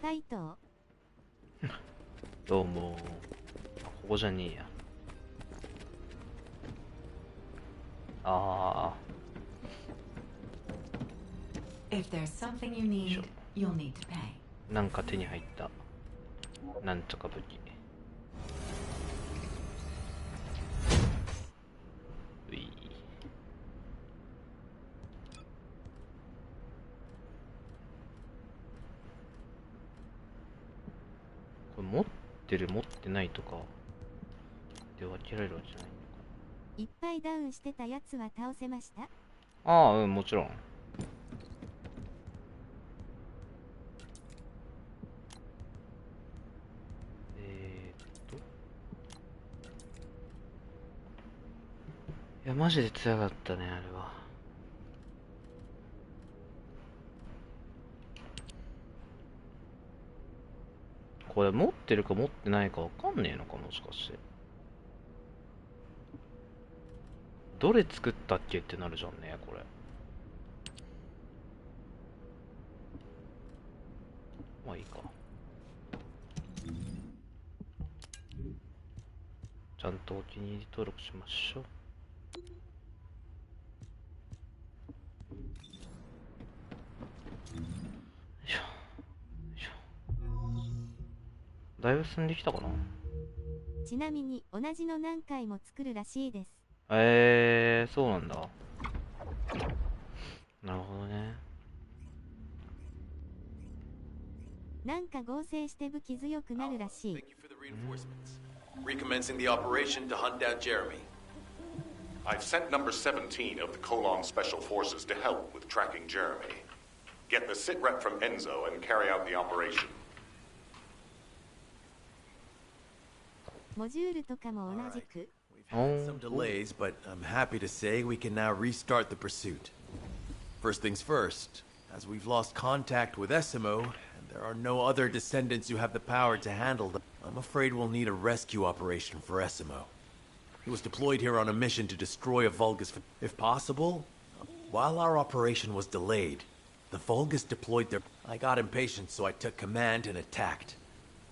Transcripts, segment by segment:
カイト。どうも。ここじゃねえや。ああ。If there's something you need, you'll need to pay. なんか手に入った。なんとか武器。うい。これ持ってる持ってないとかで分けられるわけじゃないのか。いっぱいダウンしてたやつは倒せました？ああ、うん、もちろん。いや、マジで強かったね、あれは。これ持ってるか持ってないかわかんねえのか、もしかして。どれ作ったっけってなるじゃんね、これ。まあいいか。ちゃんとお気に入り登録しましょう。だいぶ進んできたかな。ちなみに同じの何回も作るらしいです。そうなんだ。なるほどね。なんか合成して武器強くなるらしい。Recommencing the operation to hunt down Jeremy. I've sent number 17 of the Colon Special Forces to help with tracking Jeremy. Get the sitrep from Enzo and carry out the operation. モジュールとかも同じく。We've had some delays, but I'm happy to say we can now restart the pursuit. First things first, as we've lost contact with Essimo, and there are no other descendants who have the power to handle them, I'm afraid we'll need a rescue operation for Essimo. He was deployed here on a mission to destroy a Vulgus. If possible, while our operation was delayed, the Vulgus deployed their... I got impatient, so I took command and attacked.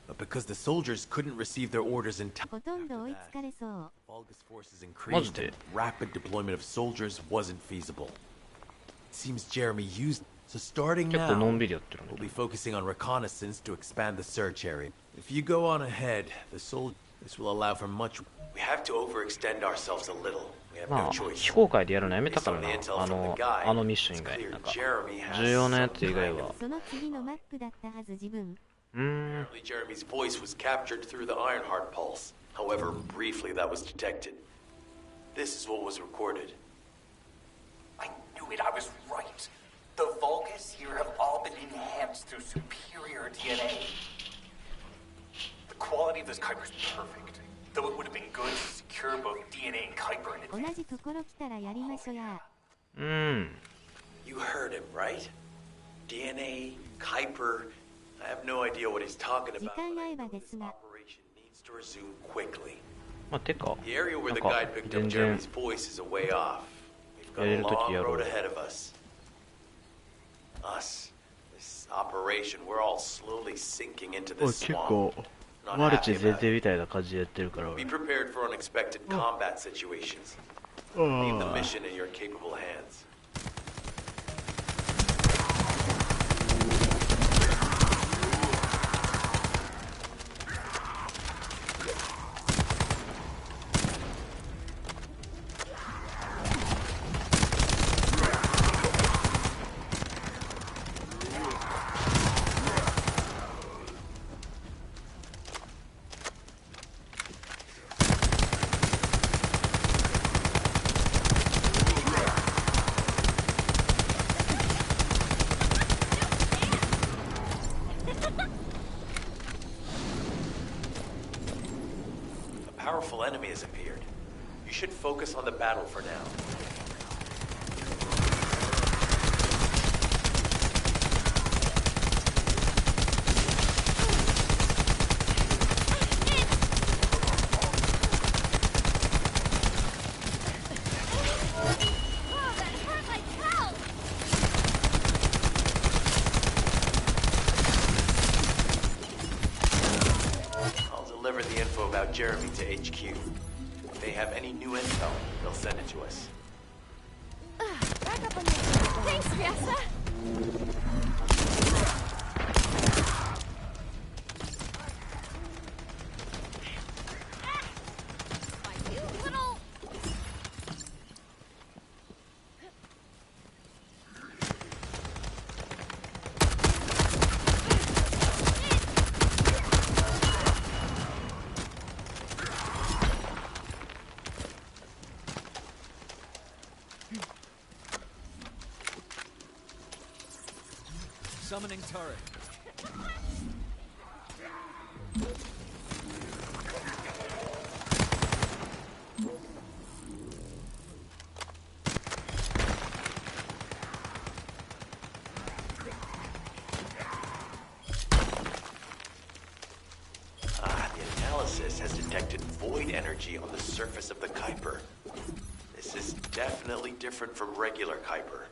But because the soldiers couldn't receive their orders in time, ほとんど追いつかれそう。 Vulgus forces increased and rapid deployment of soldiers wasn't feasible. It seems Jeremy used... So starting now, we'll be focusing on reconnaissance to expand the search area. If you go on ahead, this will allow for much... We have to overextend ourselves a little. We have no choice. 非公開でやるのやめたからな。あのミッション以外。なんか重要なやつ以外は。その次のマップだったはず自分。Apparently Jeremy's voice was captured through the Ironheart pulse. However, briefly that was detected. This is what was recorded. I knew it, I was right. The Vulgus here have all been enhanced through superior DNA. The quality of this Kuiper is perfect. Though it would have been good to secure both DNA and Kuiper in 同じところ来たらやりましょや。You heard him, right? DNA, Kuiper. I have no idea what he's talking about. 時間合えばですが。Operation needs to resume quickly. まあ、てか、 The area where the guide picked up Jeremy's voice is a way off. We've got a long road ahead of us. Us. This operation, we're all slowly sinking into this swamp. マルチ全然みたいな感じでやってるから。 Be prepared for unexpected combat situations. Leave the mission in your capable hands. Powerful enemy has appeared. You should focus on the battle for now. info about Jeremy to HQ. If they have any new intel, they'll send it to us. Back up on your feet. Thanks, Fiesta. You little... Summoning turret. The analysis has detected void energy on the surface of the Kuiper. This is definitely different from regular Kuiper.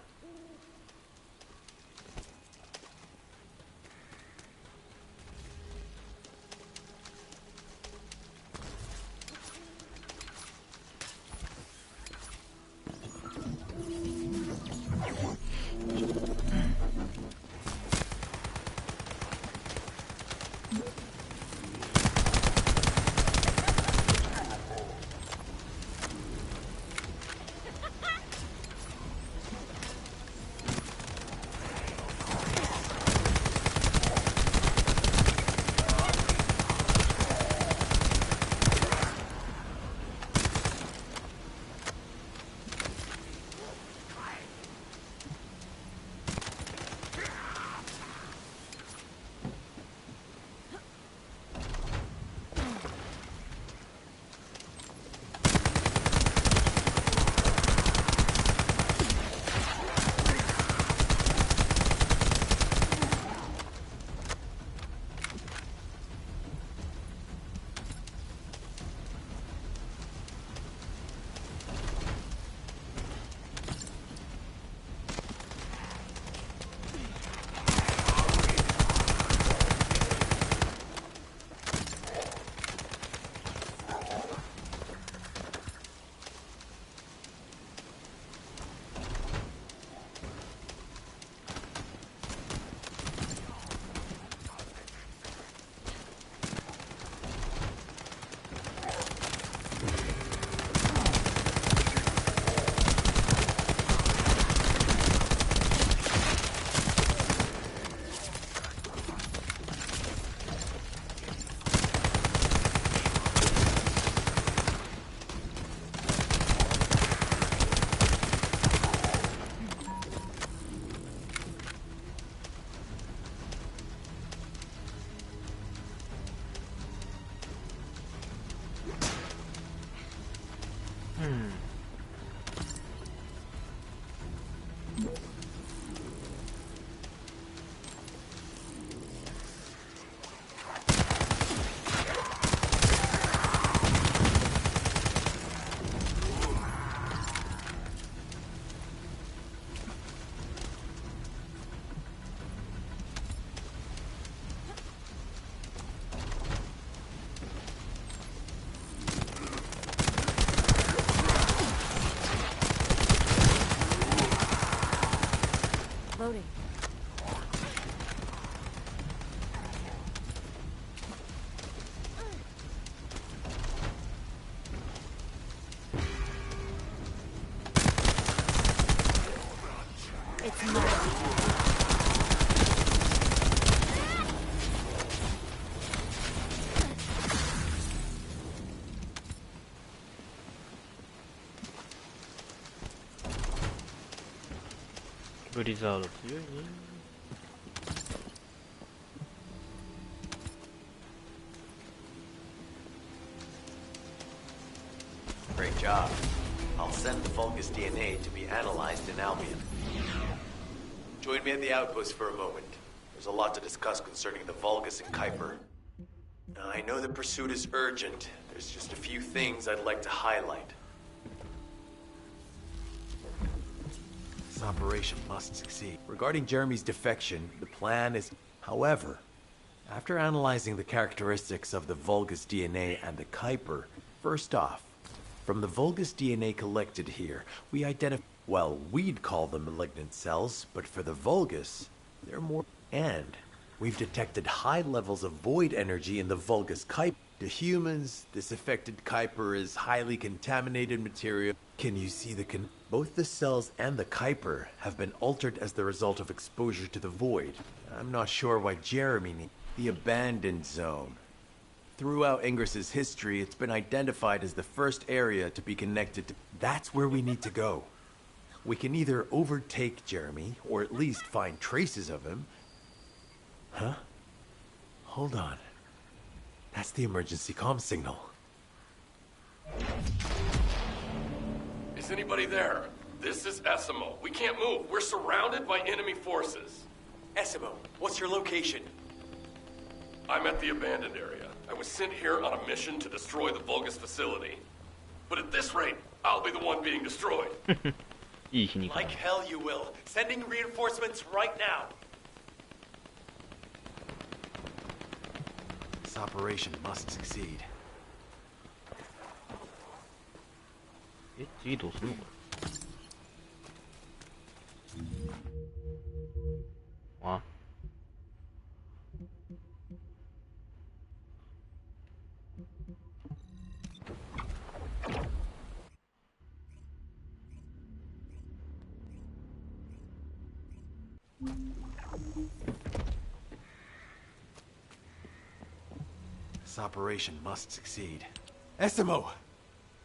Loading. It's mine. 브리자드強いね. Great job. I'll send the Vulgus DNA to be analyzed in Albion. Join me at the outpost for a moment. There's a lot to discuss concerning the Vulgus and Kuiper. Now, I know the pursuit is urgent. There's just a few things I'd like to highlight. This operation must succeed. Regarding Jeremy's defection, the plan is... However, After analyzing the characteristics of the Vulgus DNA and the Kuiper, first off, from the Vulgus DNA collected here, we identify, well, we'd call them malignant cells, but for the Vulgus, they're more, and we've detected high levels of void energy in the Vulgus Kuiper. To humans, this affected Kuiper is highly contaminated material. Can you see both the cells and the Kuiper have been altered as the result of exposure to the void. I'm not sure why Jeremy needs the abandoned zone. Throughout Ingris's history, it's been identified as the first area to be connected to. That's where we need to go. We can either overtake Jeremy, or at least find traces of him. Huh? Hold on. That's the emergency comm signal. Is anybody there? This is Essimo. We can't move. We're surrounded by enemy forces. Essimo, what's your location? I'm at the abandoned area. I was sent here on a mission to destroy the Vulgus facility. But at this rate, I'll be the one being destroyed. Like hell you will. Sending reinforcements right now. This operation must succeed. 次どうするのこれあ This operation must succeed. Essimo!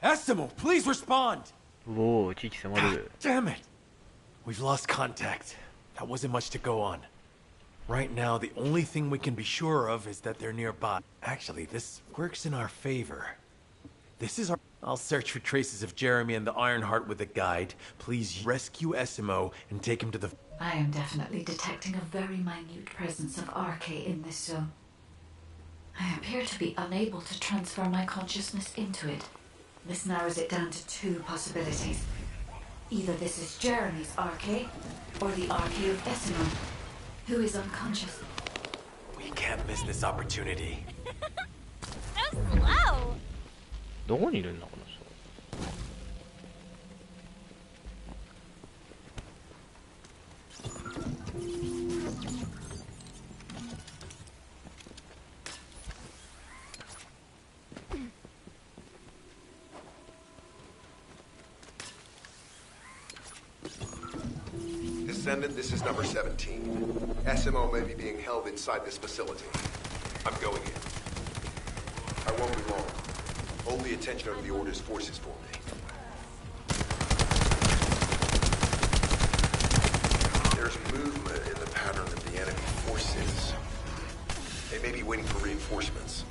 Essimo, please respond! おお、地域迫る。 Damn it! We've lost contact. That wasn't much to go on. Right now, the only thing we can be sure of is that they're nearby. Actually, this works in our favor. This is our... I'll search for traces of Jeremy and the Ironheart with a guide. Please rescue Essimo and take him to the... I am definitely detecting a very minute presence of RK in this zone. I appear to be unable to transfer my consciousness into it. This narrows it down to two possibilities. Either this is Jeremy's RK, or the RK of Essimo, who is unconscious. We can't miss this opportunity. So slow. どこにいるんだこの人。Descendant, this is number 17. SMO may be being held inside this facility. I'm going in. I won't be long. Hold the attention of the Order's forces for me. There's movement in the pattern of the enemy forces. They may be waiting for reinforcements.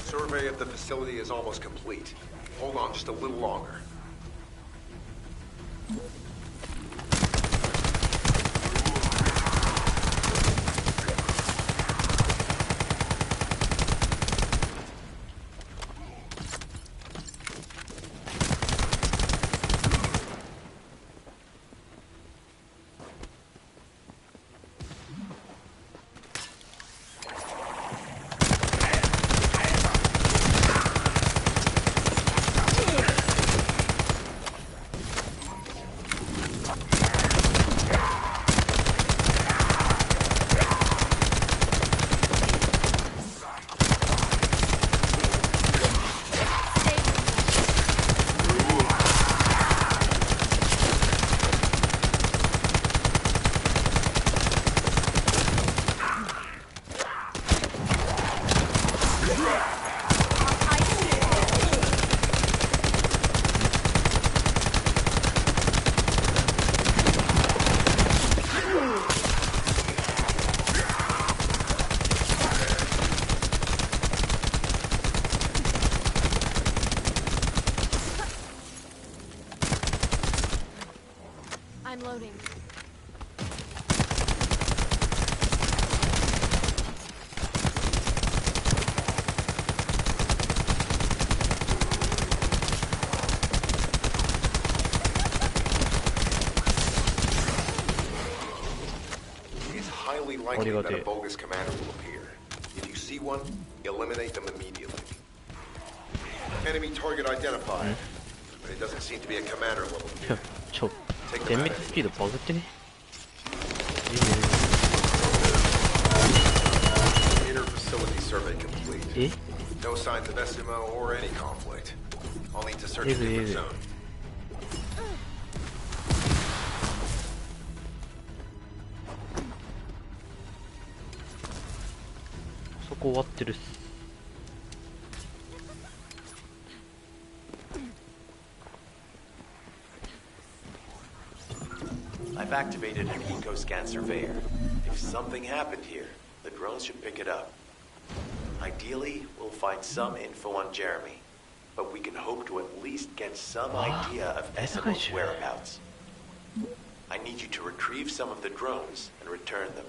Survey of the facility is almost complete. Hold on just a little longer. warning that a Vulgus commander will appear. If you see one, eliminate them immediately. Enemy target identified, but it doesn't seem to be a commander level. 点滅スピードバグってね。Inner facility survey complete. え No signs of SMO or any conflict. I'll need to search a different zone. そこ終わってるっす。I've activated an eco-scan surveyor. If something happened here, the drones should pick it up. Ideally, we'll find some info on Jeremy, but we can hope to at least get some idea of SMO's whereabouts. I need you to retrieve some of the drones and return them.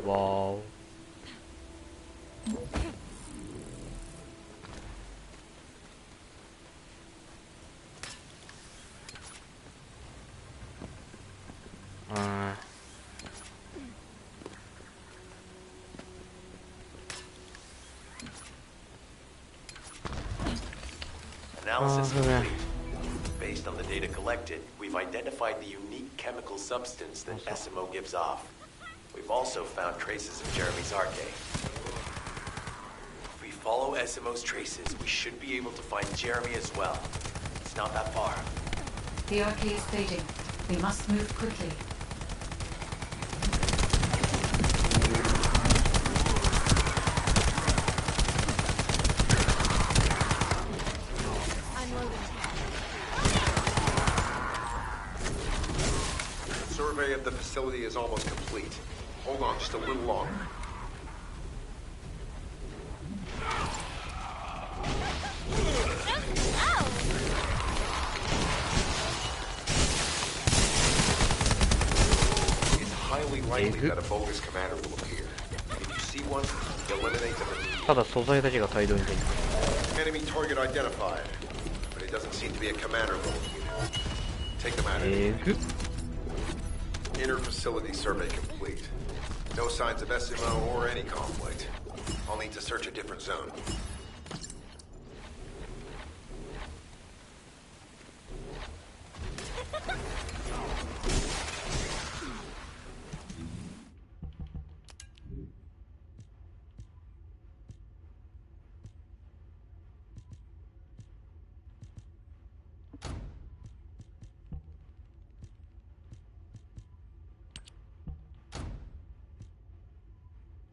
Wow. Analysis complete. Based on the data collected, we've identified the unique chemical substance that SMO gives off. We've also found traces of Jeremy's arcade. If we follow SMO's traces, we should be able to find Jeremy as well. It's not that far. The arcade is fading. We must move quickly. Survey of the facility is almost complete. Hold on just a little longer. It's highly likely that a bogus commander will appear. If you see one, eliminate them immediately. ただ素材だけが大量に出る。 Enemy target identified, but it doesn't seem to be a commander level unit. Take them out anyway. Inner facility survey complete. No signs of SMO or any conflict. I'll need to search a different zone.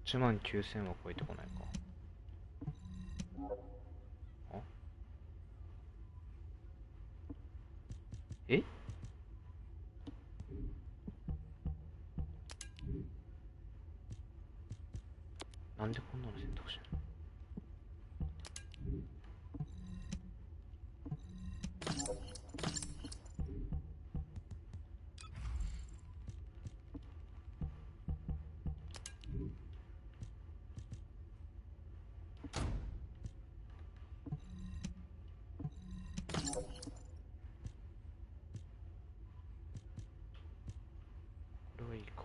$19,000は超えてこないか。あ、え、なんでこんなの選択肢なの。これはいいか。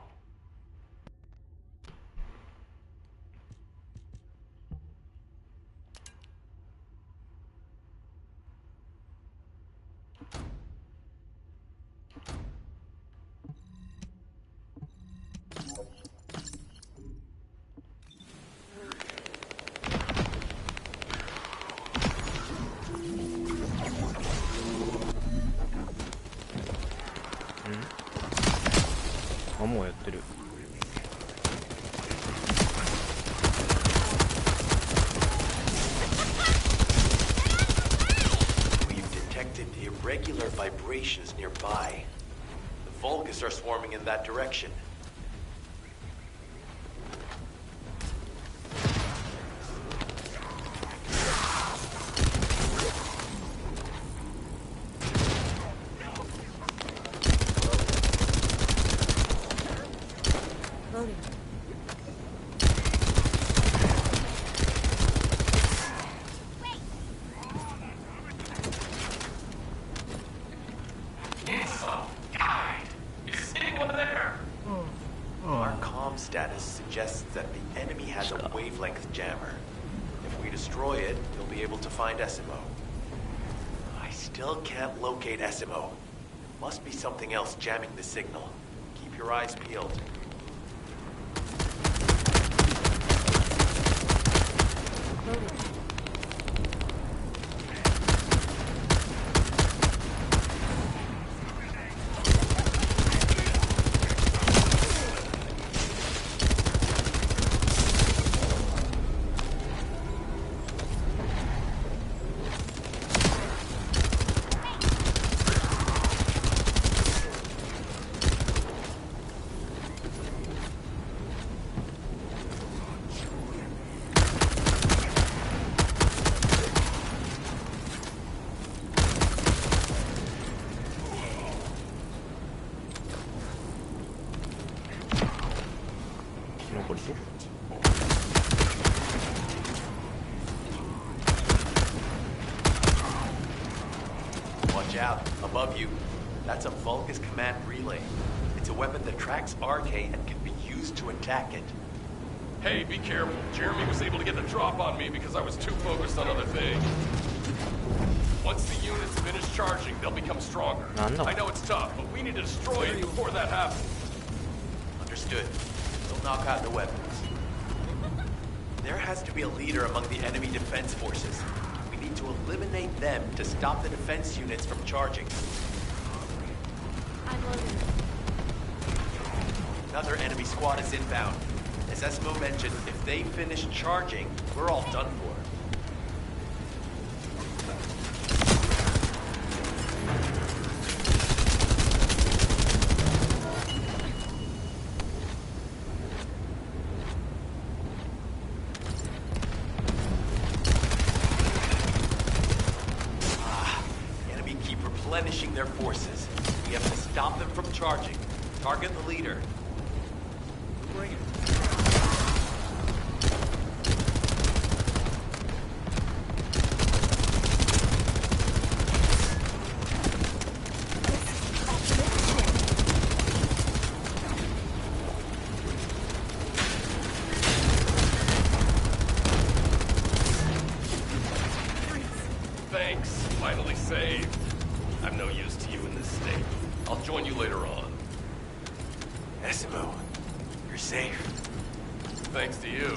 あ、もうやってる。We've detected irregular vibrations nearby. The Vulgus are swarming in that direction. Loading. Our comm status suggests that the enemy has a wavelength jammer. If we destroy it, you'll be able to find Essimo. I still can't locate Essimo. Must be something else jamming the signal. Keep your eyes peeled. Loading. Watch out, above you. That's a Vulgus command relay. It's a weapon that tracks RK and can be used to attack it. Hey, be careful. Jeremy was able to get the drop on me because I was too focused on other things. Once the units finish charging, they'll become stronger. I know it's tough, but we need to destroy it before that happens. Understood. We'll knock out the weapons. There has to be a leader among the enemy defense forces. We need to eliminate them to stop the defense units from charging. I'm loading. Another enemy squad is inbound. As Essimo mentioned, if they finish charging, we're all done for. Enemy keep replenishing their forces. We have to stop them from charging. Target the leader. Bring it. Thanks. Finally saved. I'm no use to you in this state. I'll join you later on. Essimo, you're safe. Thanks to you.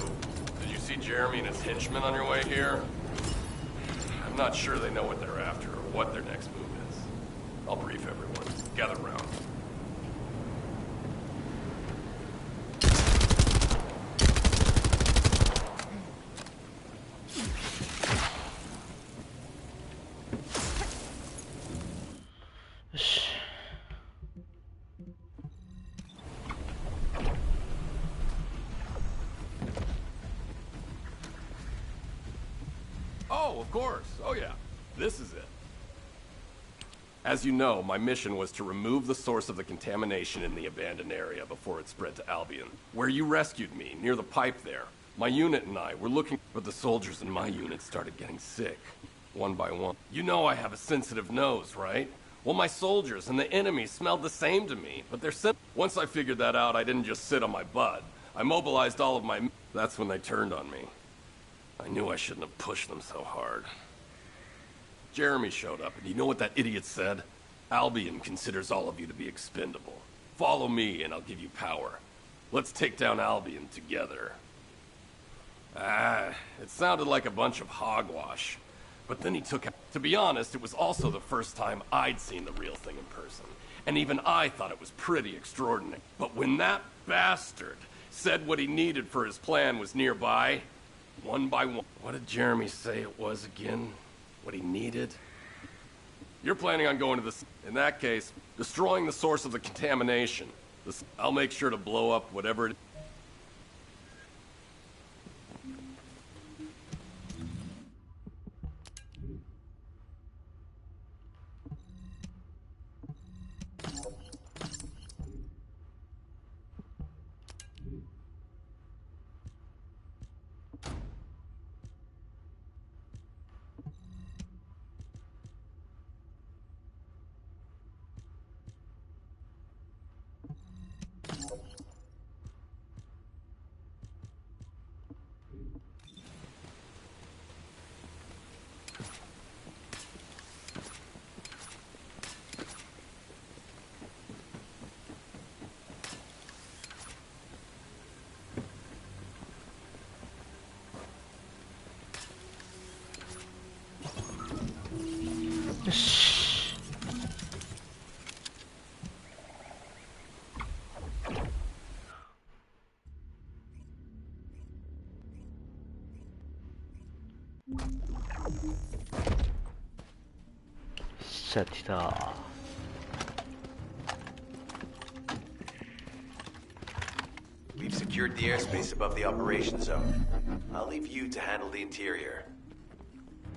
Did you see Jeremy and his henchmen on your way here? I'm not sure they know what they're after or what their next move is. I'll brief everyone. Gather round.よし。 Oh, of course. Oh, yeah. This is it. As you know, my mission was to remove the source of the contamination in the abandoned area before it spread to Albion. Where you rescued me, near the pipe there, my unit and I were looking, but the soldiers in my unit started getting sick, one by one. You know I have a sensitive nose, right? Well, my soldiers and the enemy smelled the same to me, but they're Once I figured that out, I didn't just sit on my butt. I mobilized all of my... That's when they turned on me. I knew I shouldn't have pushed them so hard. Jeremy showed up, and you know what that idiot said? Albion considers all of you to be expendable. Follow me, and I'll give you power. Let's take down Albion together. It sounded like a bunch of hogwash. But then he took... To be honest, it was also the first time I'd seen the real thing in person. and even I thought it was pretty extraordinary. But when that bastard said what he needed for his plan was nearby, one by one... What did Jeremy say it was again? What he needed? You're planning on going to the... In that case, destroying the source of the contamination. I'll make sure to blow up whatever it...しちゃってた。We've secured the airspace above the operation zone. I'll leave you to handle the interior.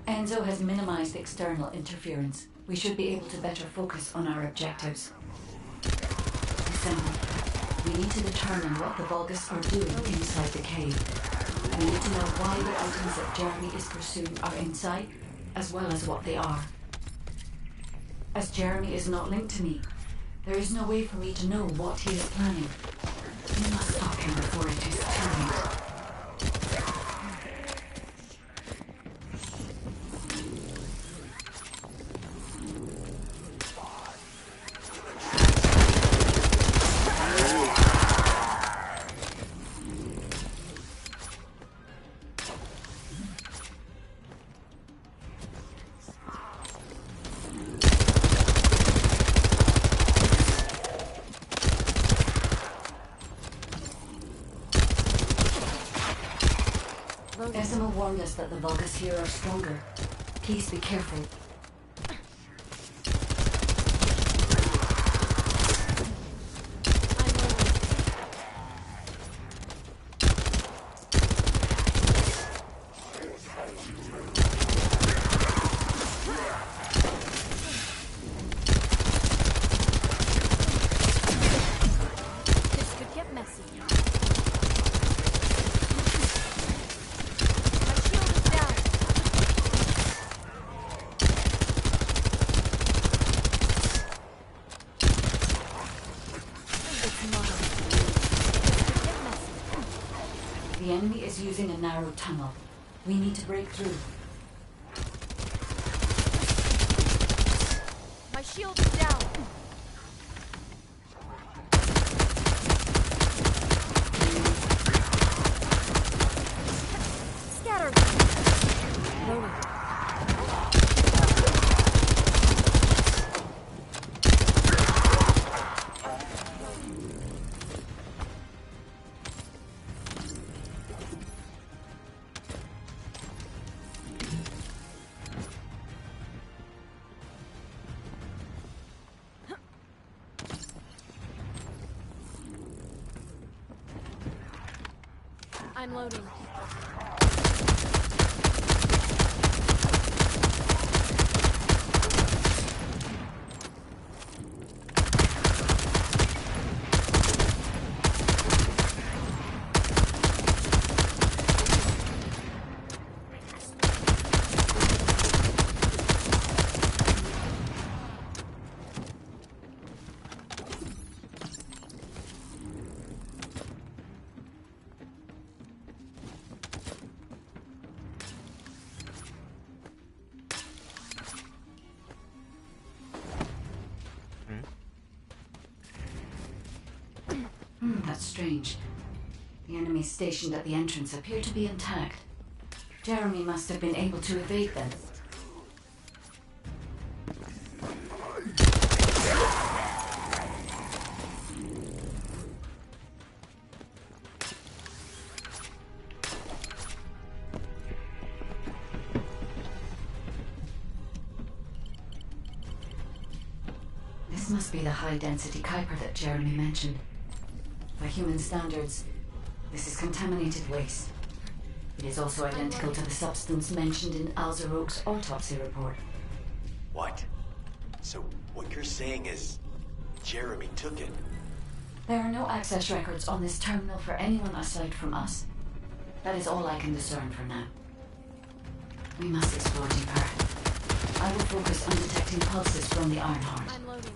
Enzo has minimized external interference. We should be able to better focus on our objectives. Listen, we need to determine what the Vulgus are doing inside the cave. We need to know why the items that Jeremy is pursuing are inside, as well as what they are. As Jeremy is not linked to me, there is no way for me to know what he is planning. We must stop him before it is too late. Decima warned us that the Vulgus here are stronger. Please be careful. This could get messy. The enemy is using a narrow tunnel. We need to break through. My shield is down. Scatter. Loading. I'm loading. That's strange. The enemies stationed at the entrance appear to be intact. Jeremy must have been able to evade them. must be the high-density Kuiper that Jeremy mentioned. By human standards, this is contaminated waste. It is also identical to the substance mentioned in Alzarok's autopsy report. What? So what you're saying is Jeremy took it? There are no access records on this terminal for anyone aside from us. That is all I can discern for now. We must explore deeper. I will focus on detecting pulses from the Ironheart. I'm loading.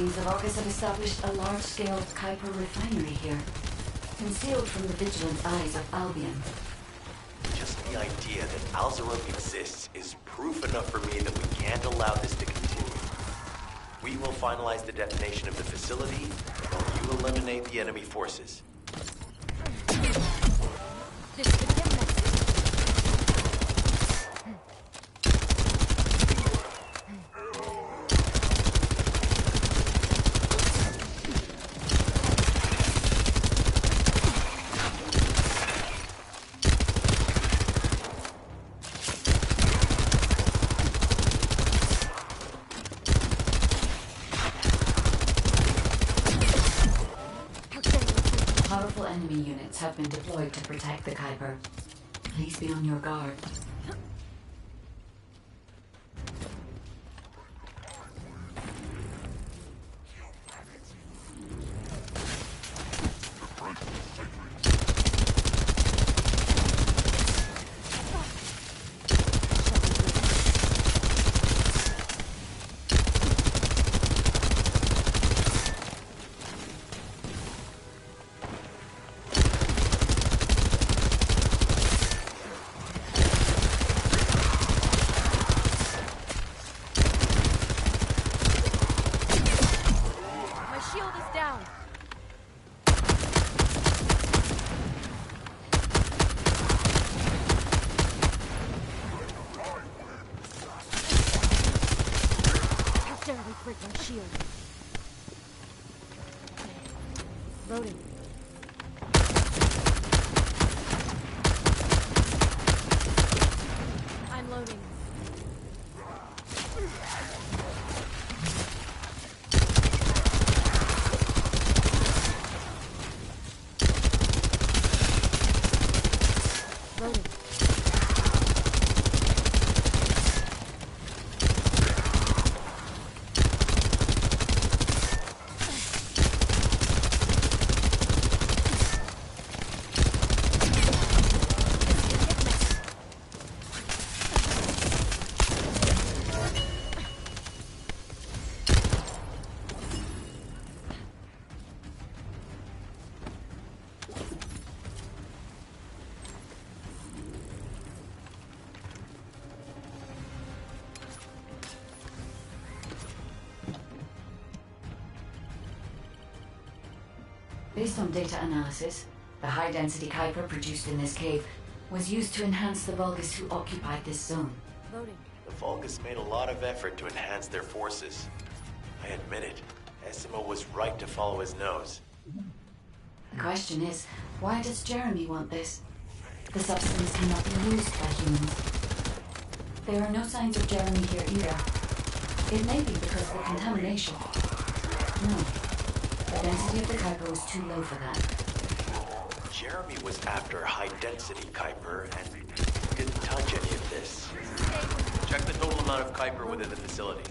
The Vargas have established a large-scale Kuiper refinery here, concealed from the vigilant eyes of Albion. Just the idea that Alzarok exists is proof enough for me that we can't allow this to continue. We will finalize the detonation of the facility, while you eliminate the enemy forces. This could get messy. Powerful enemy units have been deployed to protect the Kuiper. Please be on your guard. Freaking shield. Loading. I'm loading. Loading. Based on data analysis, the high-density Kuiper produced in this cave was used to enhance the Vulgus who occupied this zone. Loading. The Vulgus made a lot of effort to enhance their forces. I admit it. Essimo was right to follow his nose. The question is, why does Jeremy want this? The substance cannot be used by humans. There are no signs of Jeremy here either. It may be because of the contamination. No. The density of the Kuiper was too low for that. Jeremy was after high-density Kuiper and didn't touch any of this. Check the total amount of Kuiper within the facility.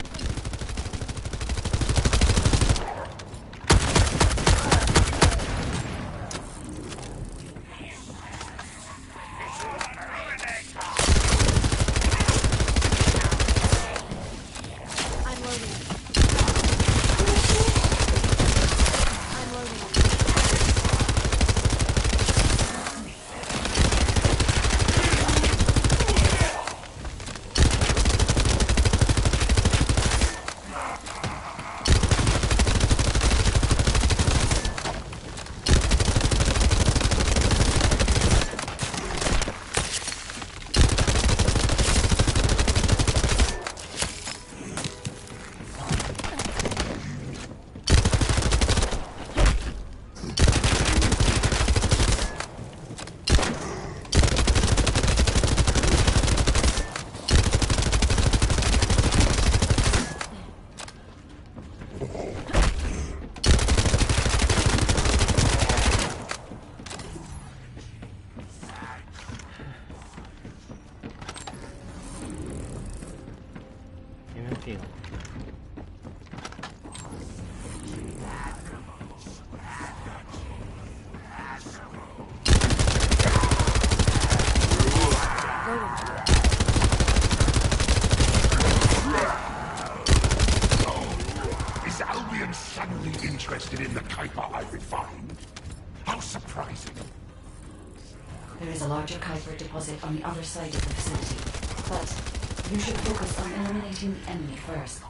しいな。Is Albion suddenly interested in the Kuiper I refined? How surprising. There is a larger Kuiper deposit on the other side of the facility, but you should focus on eliminating the enemy first.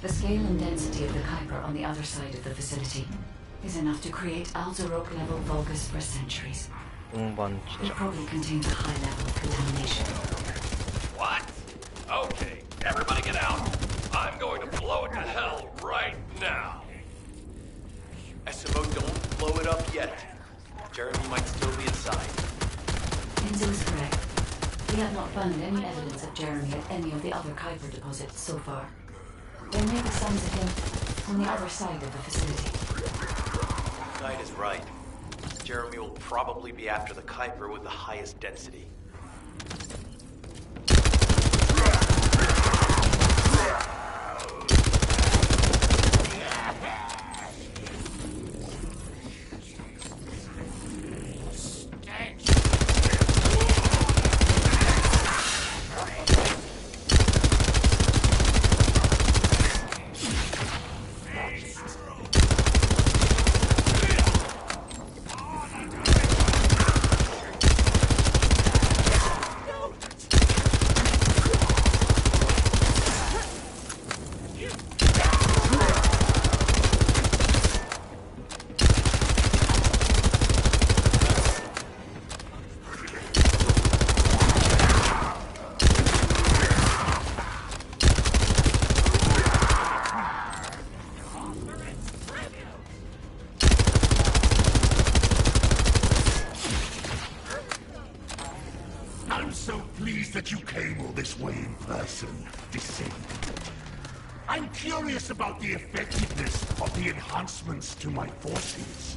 The scale and density of the Kuiper on the other side of the facility is enough to create Alzarok-level Vulgus for centuries. It probably contains a high level of contamination. What? Okay, everybody get out. I'm going to blow it to hell right now. SMO, don't blow it up yet. Jeremy might still be inside. Enzo is correct. We have not found any evidence of Jeremy at any of the other Kuiper deposits so far. There may be signs of him on the other side of the facility. Knight is right. Jeremy will probably be after the Kuiper with the highest density. I'm so pleased that you came all this way in person, Descendant. I'm curious about the effectiveness of the enhancements to my forces.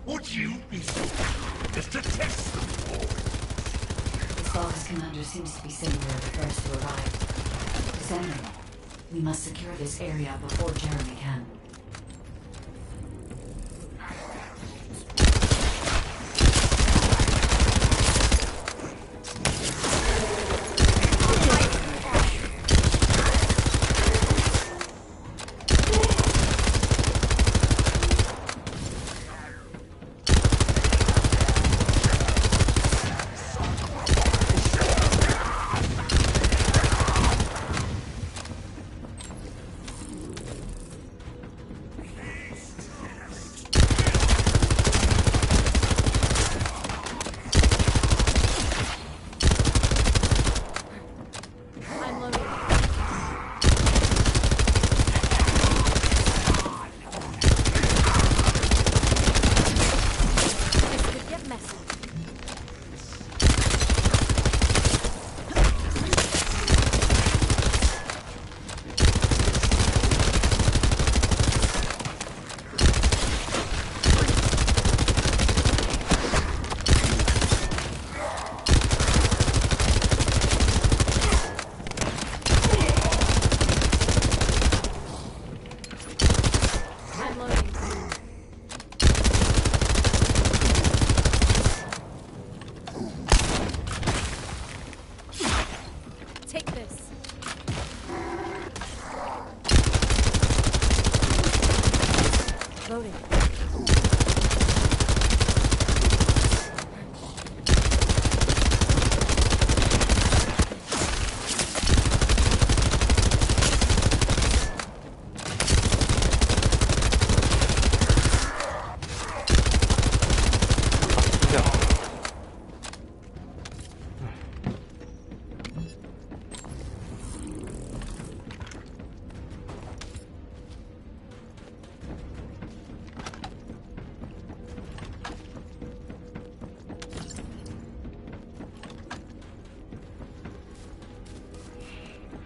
Would you be so kind as to test them for me? The Vulgus commander seems to be saying we're the first to arrive. Descendant, we must secure this area before Jeremy can.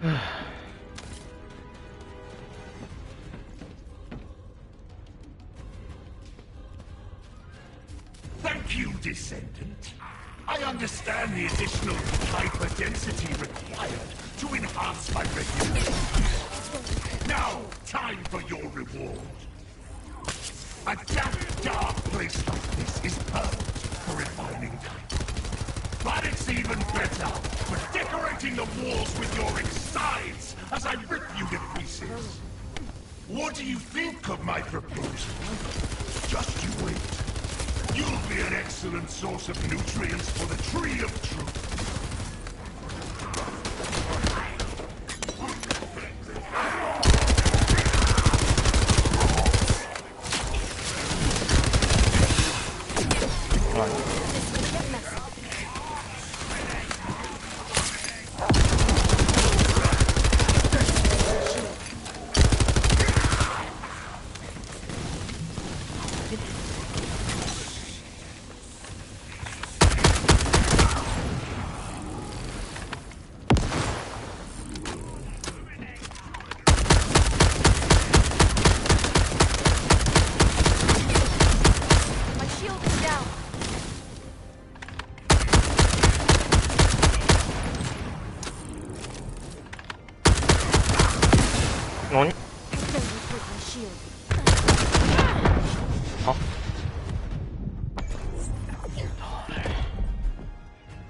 Thank you, Descendant. I understand the additional hyperdensity required to enhance my regulation. Now, time for your reward. A damp, dark place like this is perfect for refining Kuiper. But it's even better for decorating the walls with your insides as I rip you to pieces. What do you think of my proposal? Just you wait. You'll be an excellent source of nutrients for the Tree of Truth.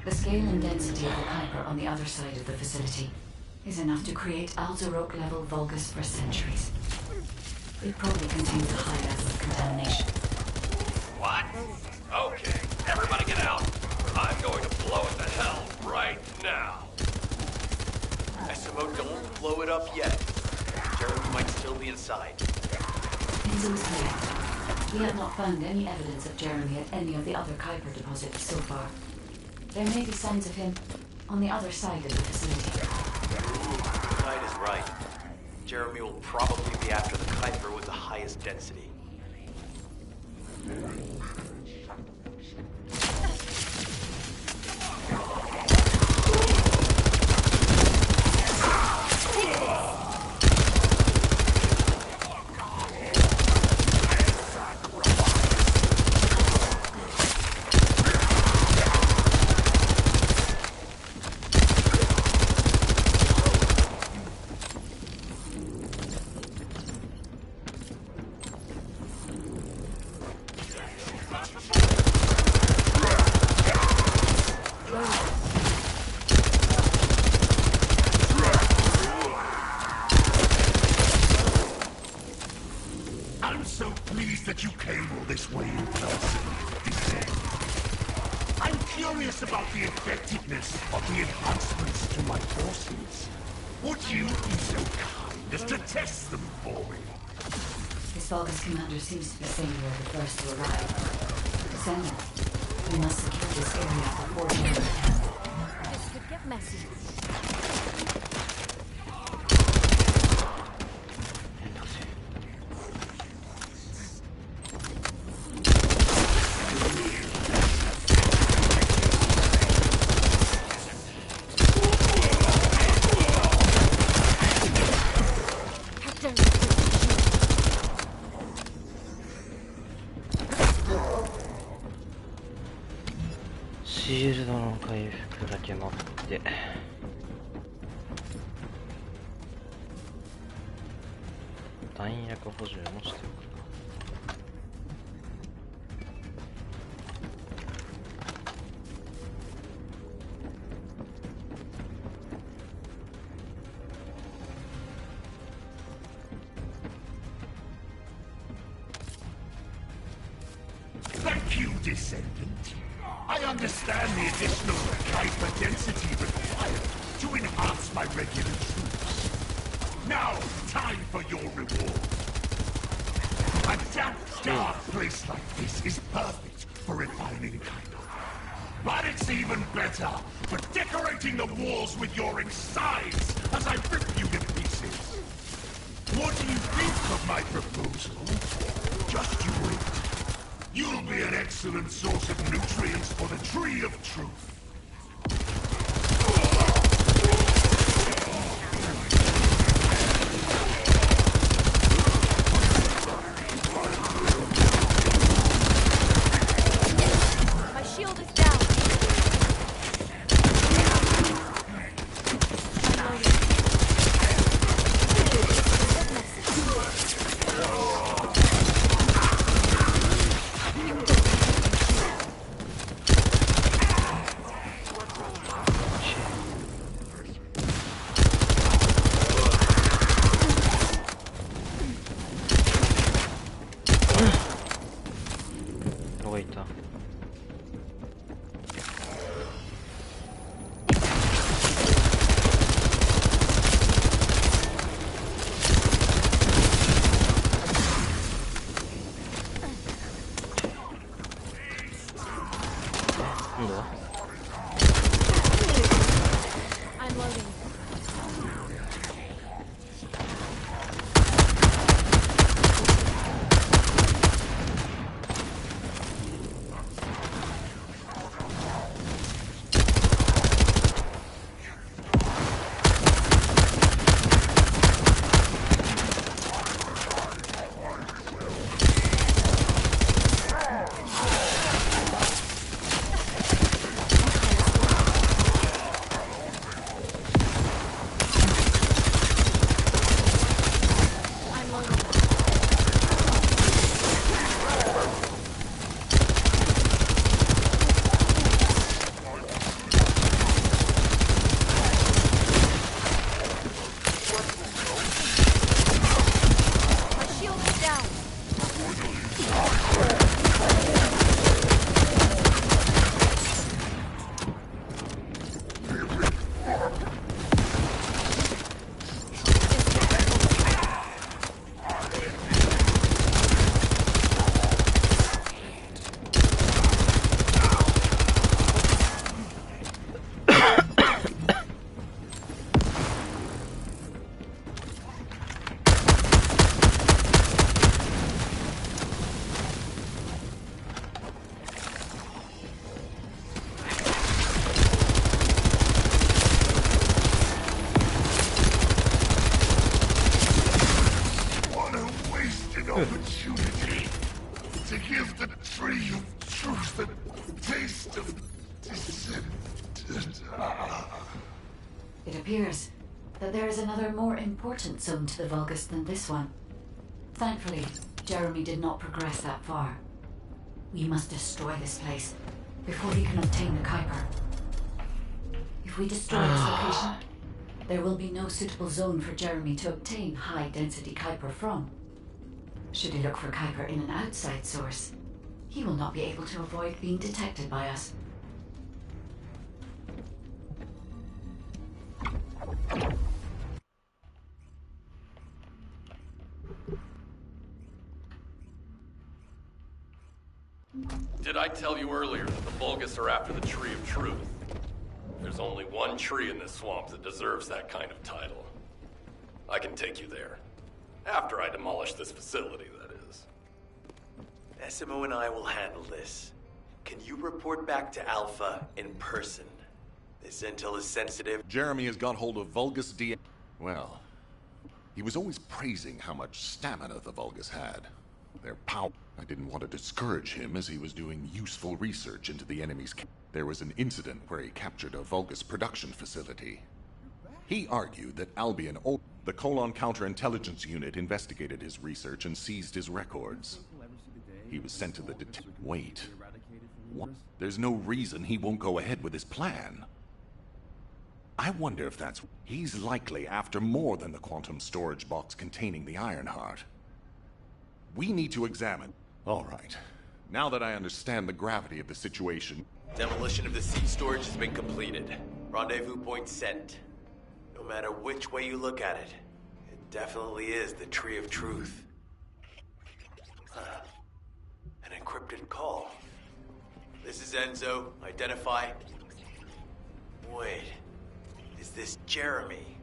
The scale and density of the Kuiper on the other side of the facility is enough to create Alzarok-level Vulgus for centuries. It probably contains a high level of contamination. What? Okay, everybody get out. I'm going to blow it to hell right now. SMO, don't blow it up yet. Jeremy might still be inside. Enzo is correct. We have not found any evidence of Jeremy at any of the other Kuiper deposits so far. There may be signs of him on the other side of the facility. Knight is right. Jeremy will probably be after the Kuiper with the highest density. I'm so pleased that you came all this way in person. I'm curious about the effectiveness of the enhancements to my forces. Would you be so kind as to test them for me? His Vulgus commander seems to be saying we are the first to arrive. Descendant, we must secure this area before Jeremy can. This could get messy.シールドの回復だけ待って。弾薬補充もしておくか。Thank you, Descendant. I understand the additional hyperdensity required to enhance my regular troops. Now, time for your reward. A damp, dark place like this is perfect for refining Kuiper. But it's even better for decorating the walls with your insides as I rip you to pieces. What do you think of my proposal? Just you wait. You'll be an excellent source of nutrients for the Tree of Truth. 今度は I'm loading. Opportunity to give the tree of truth a taste of descent. It appears that there is another more important zone to the Vulgus than this one. Thankfully, Jeremy did not progress that far. We must destroy this place before he can obtain the Kuiper. If we destroy its location, there will be no suitable zone for Jeremy to obtain high-density Kuiper from. Should he look for Kuiper in an outside source, he will not be able to avoid being detected by us. Did I tell you earlier that the Vulgus are after the Tree of Truth? There's only one tree in this swamp that deserves that kind of title. I can take you there. After I demolish this facility, that is. Essimo and I will handle this. Can you report back to Alpha in person? This intel is sensitive. Jeremy has got hold of Vulgus DNA. Well, he was always praising how much stamina the Vulgus had. Their power. I didn't want to discourage him as he was doing useful research into the enemy's. There was an incident where he captured a Vulgus production facility. He argued that Albion, the Colon Counterintelligence Unit, investigated his research and seized his records. He was sent to the Wait. What? There's no reason he won't go ahead with his plan. I wonder if that's... He's likely after more than the quantum storage box containing the Ironheart. We need to examine... All right. Now that I understand the gravity of the situation... Demolition of the seed storage has been completed. Rendezvous point set. No matter which way you look at it, it definitely is the Tree of Truth. An encrypted call. This is Enzo. Identify. Wait. Is this Jeremy?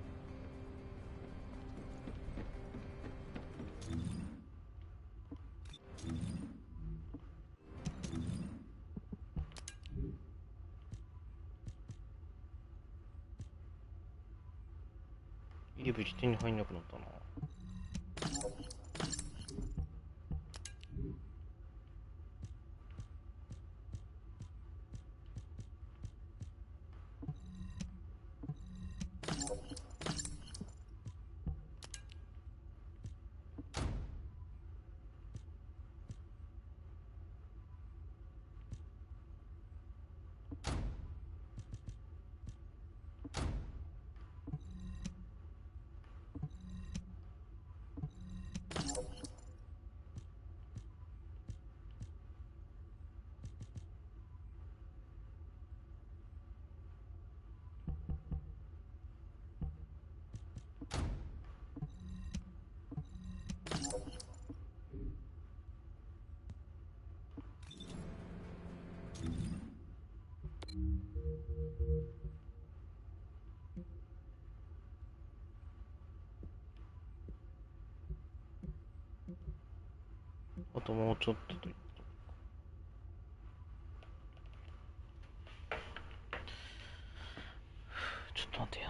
入り口手に入んなくなったな。あともうちょっとと言った。ちょっと待てよ。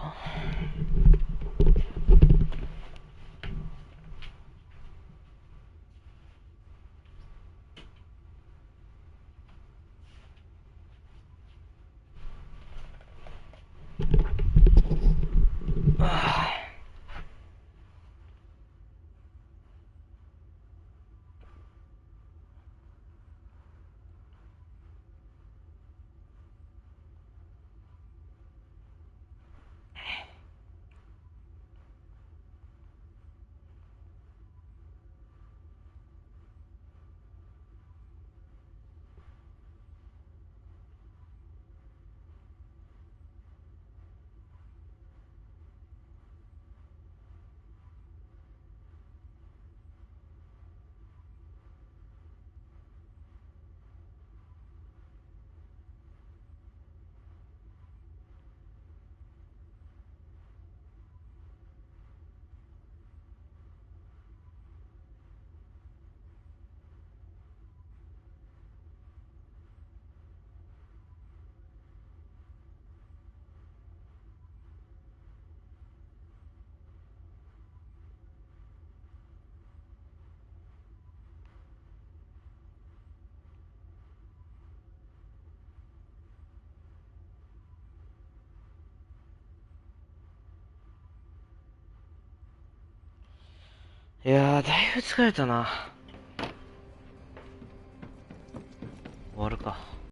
いやー、だいぶ疲れたな。終わるか。